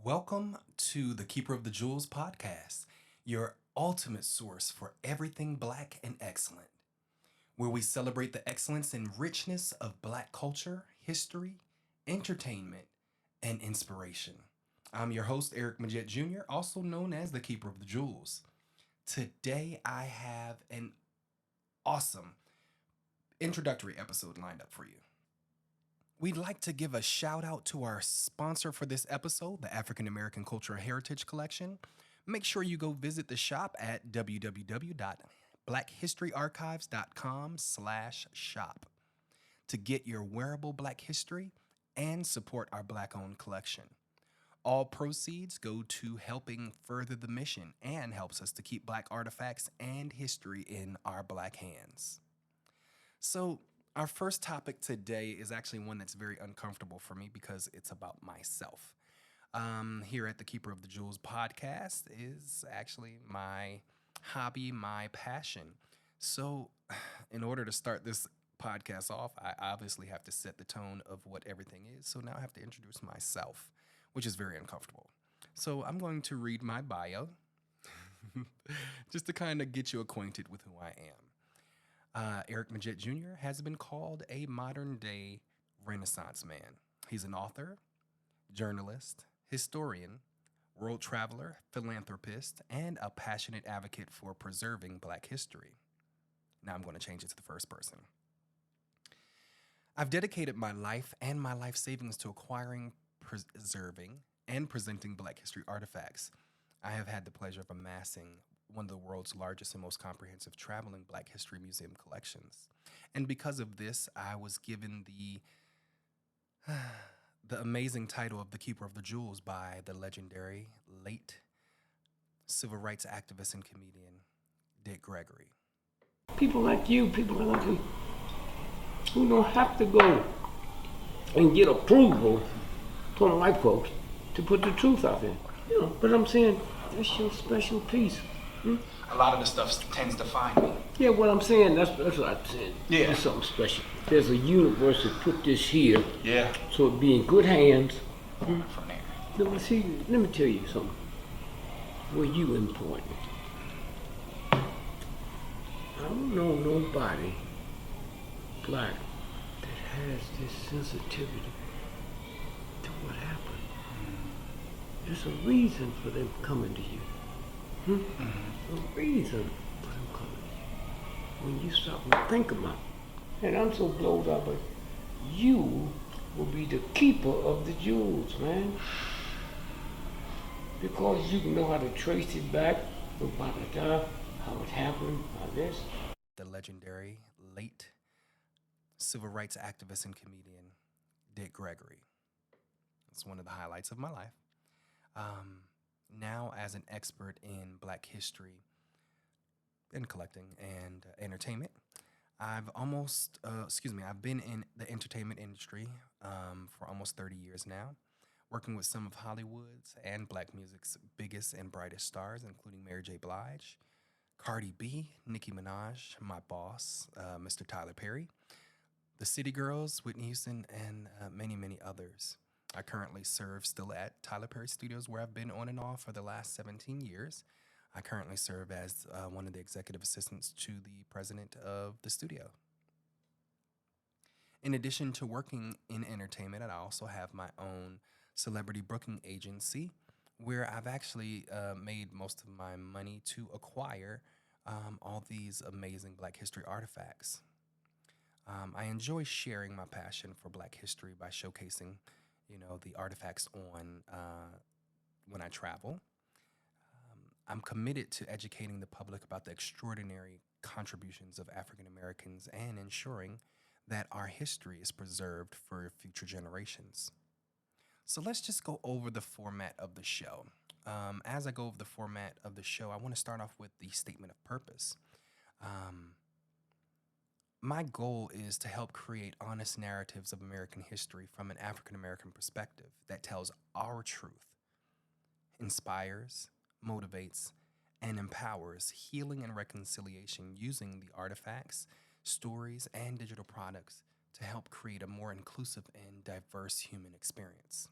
Welcome to the Keeper of the Jewels podcast, your ultimate source for everything Black and excellent, where we celebrate the excellence and richness of Black culture, history, entertainment, and inspiration. I'm your host, Eric Majette Jr., also known as the Keeper of the Jewels. Today, I have an awesome introductory episode lined up for you. We'd like to give a shout out to our sponsor for this episode, the African American Cultural Heritage Collection. Make sure you go visit the shop at www.blackhistoryarchives.com/shop to get your wearable Black history and support our Black-owned collection. All proceeds go to helping further the mission and helps us to keep Black artifacts and history in our Black hands. So, our first topic today is actually one that's very uncomfortable for me because it's about myself. Here at the Keeper of the Jewels podcast is actually my hobby, my passion. So, in order to start this podcast off, I obviously have to set the tone of what everything is. So now I have to introduce myself, which is very uncomfortable. So I'm going to read my bio just to kind of get you acquainted with who I am. Eric Majette Jr. has been called a modern day Renaissance man. He's an author, journalist, historian, world traveler, philanthropist, and a passionate advocate for preserving Black history. Now I'm going to change it to the first person. I've dedicated my life and my life savings to acquiring, preserving, and presenting Black history artifacts. I have had the pleasure of amassing one of the world's largest and most comprehensive traveling Black history museum collections. And because of this, I was given the amazing title of the Keeper of the Jewels by the legendary late civil rights activist and comedian Dick Gregory. People like you, who don't have to go and get approval from white folks to put the truth out there. But I'm saying that's your special piece. A lot of the stuff tends to find me. Yeah, what I'm saying, that's what I'm saying. Yeah. It's something special. There's a universe that put this here, Yeah. so it be in good hands. From there. Let me tell you something. Were you important? I don't know nobody Black that has this sensitivity to what happened. There's a reason for them coming to you. A reason for them coming to you. When you stop and think about it. And I'm so blown up, but you will be the keeper of the jewels, man. Because you know how to trace it back, how it happened, how this. The legendary late civil rights activist and comedian Dick Gregory. It's one of the highlights of my life. Now, as an expert in Black history and collecting and entertainment, I've been in the entertainment industry for almost 30 years now, working with some of Hollywood's and Black music's biggest and brightest stars, including Mary J. Blige, Cardi B, Nicki Minaj, my boss, Mr. Tyler Perry, the City Girls, Whitney Houston, and many, many others. I currently serve still at Tyler Perry Studios, where I've been on and off for the last 17 years. I currently serve as one of the executive assistants to the president of the studio. In addition to working in entertainment, I also have my own celebrity booking agency, where I've actually made most of my money to acquire all these amazing Black history artifacts. I enjoy sharing my passion for Black history by showcasing the artifacts on when I travel. I'm committed to educating the public about the extraordinary contributions of African Americans and ensuring that our history is preserved for future generations. So let's just go over the format of the show. As I go over the format of the show, I want to start off with the statement of purpose. My goal is to help create honest narratives of American history from an African American perspective that tells our truth, inspires, motivates, and empowers healing and reconciliation using the artifacts, stories, and digital products to help create a more inclusive and diverse human experience.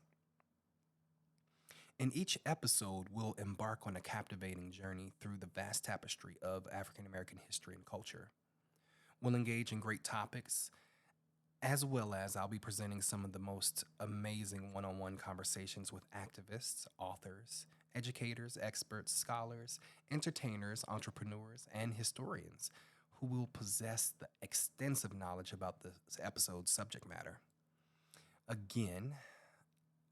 In each episode, we'll embark on a captivating journey through the vast tapestry of African American history and culture. We'll engage in great topics, as well as I'll be presenting some of the most amazing one on one conversations with activists, authors, educators, experts, scholars, entertainers, entrepreneurs, and historians who will possess the extensive knowledge about this episode's subject matter. Again,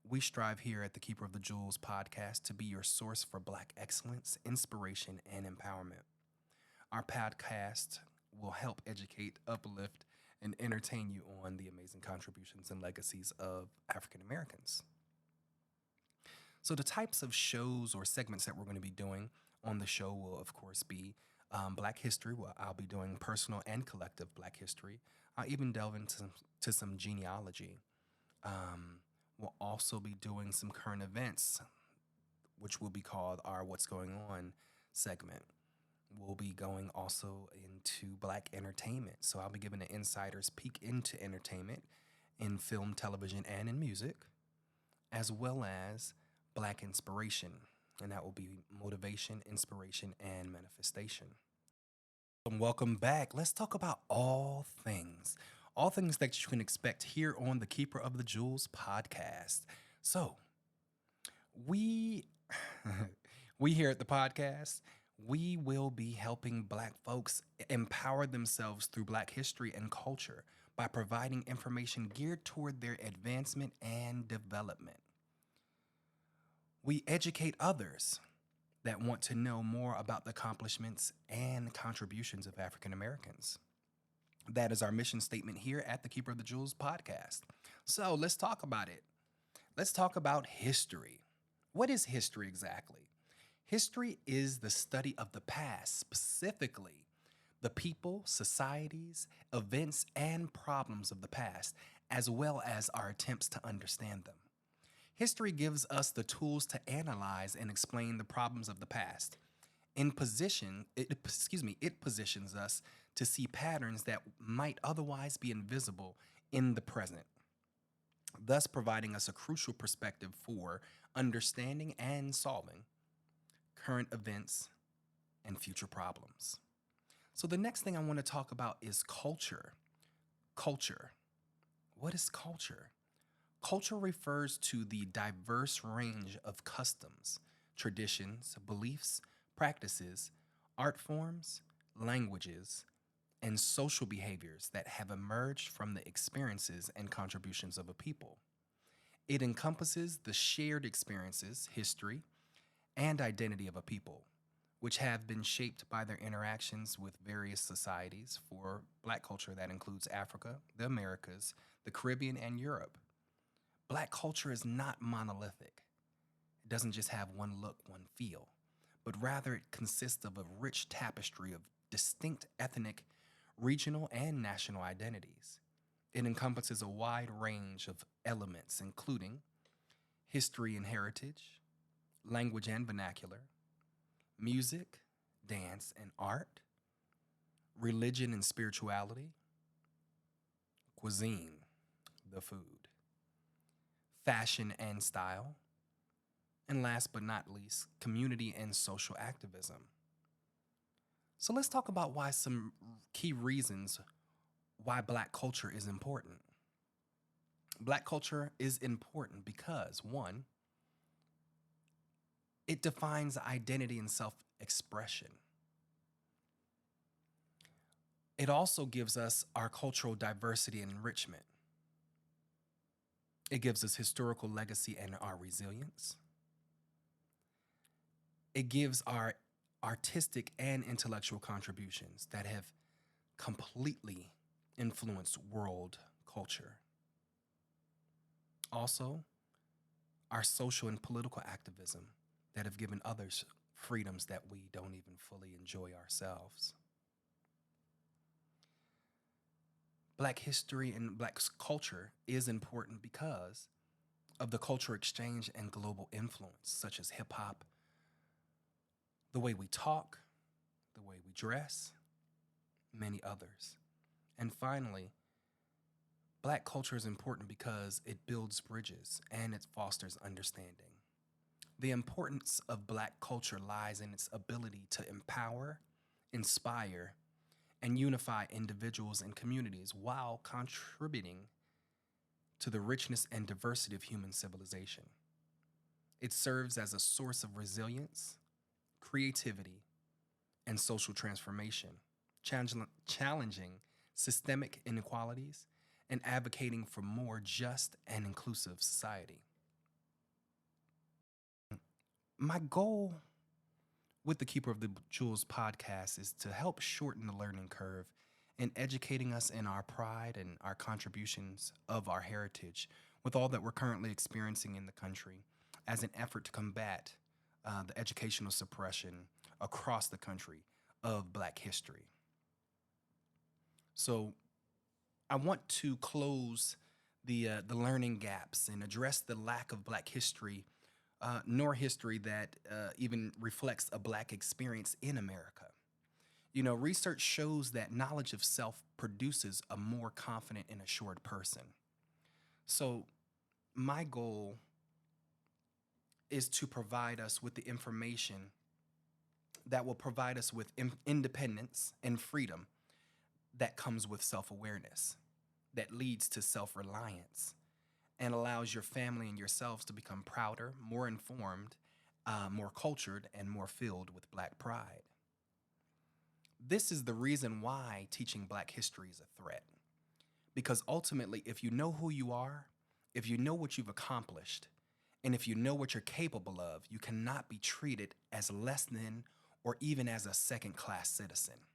we strive here at the Keeper of the Jewels podcast to be your source for Black excellence, inspiration, and empowerment. Our podcast will help educate, uplift, and entertain you on the amazing contributions and legacies of African Americans. So, the types of shows or segments that we're going to be doing on the show will, of course, be Black history. Well, I'll be doing personal and collective Black history. I'll even delve into some genealogy. We'll also be doing some current events, which will be called our What's Going On segment. We'll be going also into Black entertainment. So I'll be giving an insider's peek into entertainment in film, television, and in music, as well as Black inspiration. And that will be motivation, inspiration, and manifestation. And welcome back. Let's talk about all things that you can expect here on the Keeper of the Jewels podcast. So, we we here at the podcast, we will be helping Black folks empower themselves through Black history and culture by providing information geared toward their advancement and development. We educate others that want to know more about the accomplishments and contributions of African Americans. That is our mission statement here at the Keeper of the Jewels podcast. So let's talk about it. Let's talk about history. What is history exactly? History is the study of the past, specifically the people, societies, events, and problems of the past, as well as our attempts to understand them. History gives us the tools to analyze and explain the problems of the past. It positions us to see patterns that might otherwise be invisible in the present, thus providing us a crucial perspective for understanding and solving current events and future problems. So the next thing I want to talk about is culture. Culture. What is culture? Culture refers to the diverse range of customs, traditions, beliefs, practices, art forms, languages, and social behaviors that have emerged from the experiences and contributions of a people. It encompasses the shared experiences, history, and identity of a people, which have been shaped by their interactions with various societies. For Black culture, that includes Africa, the Americas, the Caribbean, and Europe. Black culture is not monolithic. It doesn't just have one look, one feel, but rather it consists of a rich tapestry of distinct ethnic, regional, and national identities. It encompasses a wide range of elements, including history and heritage, language and vernacular, music, dance, and art, religion and spirituality, cuisine, the food, fashion and style, and last but not least, community and social activism. So let's talk about why some key reasons why Black culture is important. Black culture is important because, one, it defines identity and self-expression. It also gives us our cultural diversity and enrichment. It gives us historical legacy and our resilience. It gives our artistic and intellectual contributions that have completely influenced world culture. Also, our social and political activism that have given others freedoms that we don't even fully enjoy ourselves. Black history and Black culture is important because of the cultural exchange and global influence, such as hip hop, the way we talk, the way we dress, many others. And finally, Black culture is important because it builds bridges and it fosters understanding. The importance of Black culture lies in its ability to empower, inspire, and unify individuals and communities while contributing to the richness and diversity of human civilization. It serves as a source of resilience, creativity, and social transformation, challenging systemic inequalities and advocating for more just and inclusive society. My goal with the Keeper of the Jewels podcast is to help shorten the learning curve in educating us in our pride and our contributions of our heritage with all that we're currently experiencing in the country as an effort to combat the educational suppression across the country of Black history. So I want to close the learning gaps and address the lack of Black history, nor history that even reflects a Black experience in America. You know, research shows that knowledge of self produces a more confident and assured person. So, my goal is to provide us with the information that will provide us with independence and freedom that comes with self awareness, that leads to self reliance, and allows your family and yourselves to become prouder, more informed, more cultured, and more filled with Black pride. This is the reason why teaching Black history is a threat. Because ultimately, if you know who you are, if you know what you've accomplished, and if you know what you're capable of, you cannot be treated as less than or even as a second-class citizen.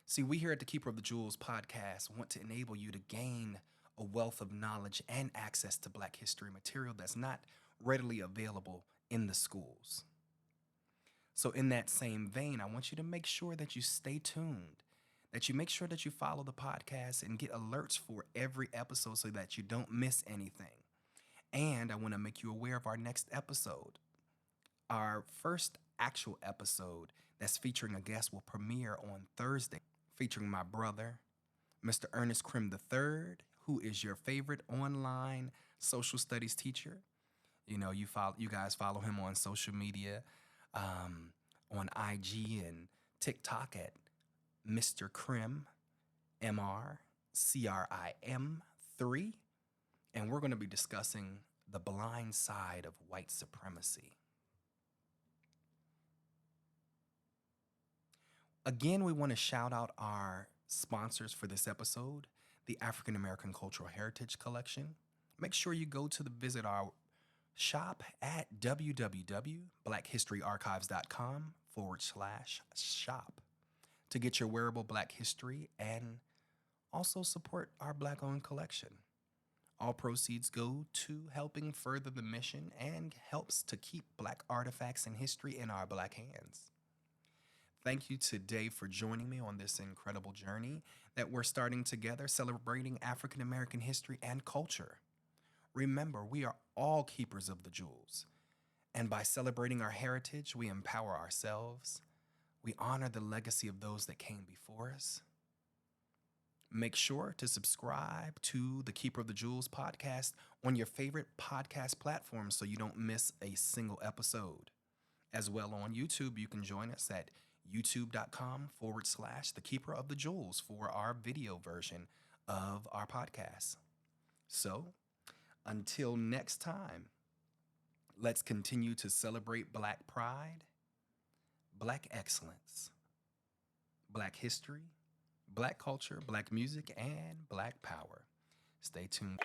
See, we here at the Keeper of the Jewels podcast want to enable you to gain a wealth of knowledge and access to Black history material that's not readily available in the schools. So in that same vein, I want you to make sure that you stay tuned, that you make sure that you follow the podcast and get alerts for every episode so that you don't miss anything. And I want to make you aware of our next episode. Our first actual episode that's featuring a guest will premiere on Thursday, featuring my brother, Mr. Ernest Krim III, who is your favorite online social studies teacher. You know, you guys follow him on social media, on IG and TikTok at Mr. Krim, MRCRIM3. And we're going to be discussing the blind side of white supremacy. Again, we want to shout out our sponsors for this episode, the African American Cultural Heritage Collection. Make sure you go to visit our shop at www.blackhistoryarchives.com/shop to get your wearable Black history and also support our Black-owned collection. All proceeds go to helping further the mission and helps to keep Black artifacts and history in our Black hands. Thank you today for joining me on this incredible journey that we're starting together, celebrating African American history and culture. Remember, we are all keepers of the jewels, and by celebrating our heritage, we empower ourselves, we honor the legacy of those that came before us. Make sure to subscribe to the Keeper of the Jewels podcast on your favorite podcast platform so you don't miss a single episode. As well on YouTube, you can join us at youtube.com/the Keeper of the Jewels for our video version of our podcast. So, until next time, let's continue to celebrate Black pride, Black excellence, Black history, Black culture, Black music, and Black power. Stay tuned.